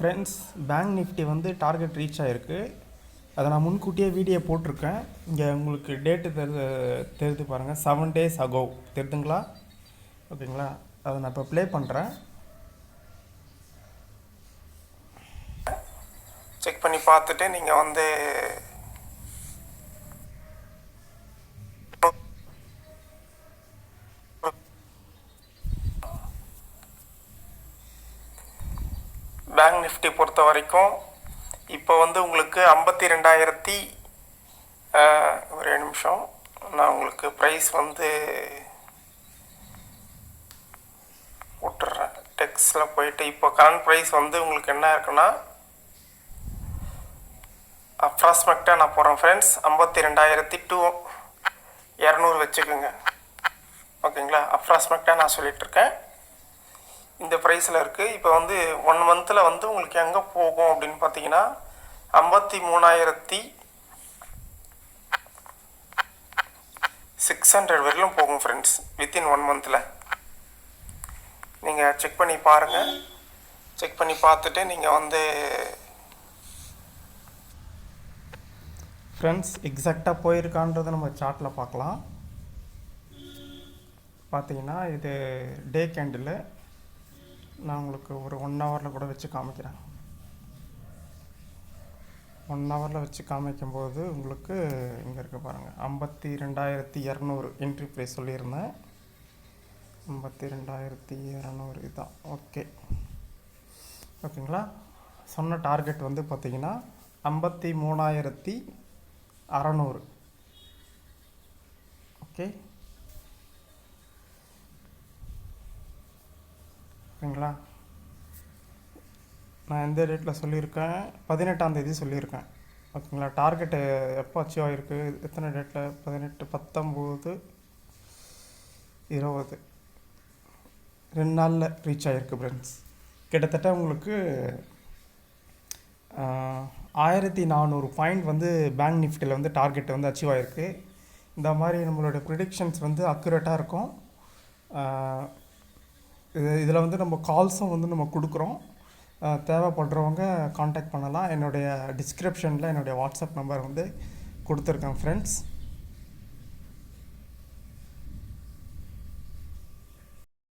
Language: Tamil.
ஃப்ரெண்ட்ஸ், பேங்க் நிஃப்டி வந்து டார்கெட் ரீச் ஆகிருக்கு. அதை நான் முன்கூட்டியே வீடியோ போட்டிருக்கேன். இங்கே உங்களுக்கு டேட்டு தெரிது பாருங்கள், 7 days ago தெரிதுங்களா? ஓகேங்களா? அதை நான் இப்போ ப்ளே பண்ணுறேன். செக் பண்ணி பார்த்துட்டு நீங்கள் வந்து பேங்க் நிஃப்டி பொறுத்த வரைக்கும் இப்போ வந்து உங்களுக்கு 52,000 ஒரே நிமிஷம், நான் உங்களுக்கு ப்ரைஸ் வந்து விட்டுறேன். டெக்ஸில் போயிட்டு இப்போ கரண்ட் ப்ரைஸ் வந்து உங்களுக்கு என்ன இருக்குன்னா, அப்ராக்சிமேட்டாக நான் போகிறேன் ஃப்ரெண்ட்ஸ், 52,200 வச்சுக்கோங்க. ஓகேங்களா? அப்ராக்சிமேட்டாக நான் சொல்லிகிட்ருக்கேன். இந்த ப்ரைஸில் இருக்குது. இப்போ வந்து 1 மந்தில் வந்து உங்களுக்கு எங்கே போகும் அப்படின்னு பார்த்தீங்கன்னா 53,600 வரையிலும் போகும் ஃப்ரெண்ட்ஸ், வித்தின் 1 மந்தில். நீங்கள் செக் பண்ணி பாருங்கள். செக் பண்ணி பார்த்துட்டு நீங்கள் வந்து ஃப்ரெண்ட்ஸ் எக்ஸாக்டாக போயிருக்கான்றதை நம்ம சார்ட்டில் பார்க்கலாம். பார்த்தீங்கன்னா இது டே கேண்டில். நான் உங்களுக்கு ஒரு 1 ஹவரில் கூட வச்சு காமிக்கிறேன். 1 ஹவரில் வச்சு காமிக்கும்போது உங்களுக்கு இங்கே இருக்க பாருங்கள், 52,200 என்ட்ரி ப்ரைஸ் சொல்லியிருந்தேன். 52,200 இதுதான். ஓகேங்களா? சொன்ன டார்கெட் வந்து பார்த்திங்கன்னா 53,600. ஓகே, ஓகேங்களா? நான் எந்த டேட்டில் சொல்லியிருக்கேன்? 18ஆம் தேதி சொல்லியிருக்கேன். ஓகேங்களா? டார்கெட்டு எப்போ அச்சீவ் ஆகிருக்கு? எத்தனை டேட்டில்? 18, 19, 20, 2 நாளில் ரீச் ஆகிருக்கு ஃப்ரெண்ட்ஸ். கிட்டத்தட்ட உங்களுக்கு 1,400 பாயிண்ட் வந்து பேங்க் நிஃப்டியில் வந்து டார்கெட் வந்து அச்சீவ் ஆகிருக்கு. இந்த மாதிரி நம்மளோட ப்ரிடிக்ஷன்ஸ் வந்து அக்யூரேட்டாக இருக்கும். இதில் வந்து நம்ம கால்ஸும் வந்து நம்ம கொடுக்குறோம். தேவைப்படுறவங்க காண்டாக்ட் பண்ணலாம். என்னுடைய டிஸ்கிரிப்ஷனில் என்னுடைய வாட்ஸ்அப் நம்பர் வந்து கொடுத்துருக்கேன் ஃப்ரெண்ட்ஸ்.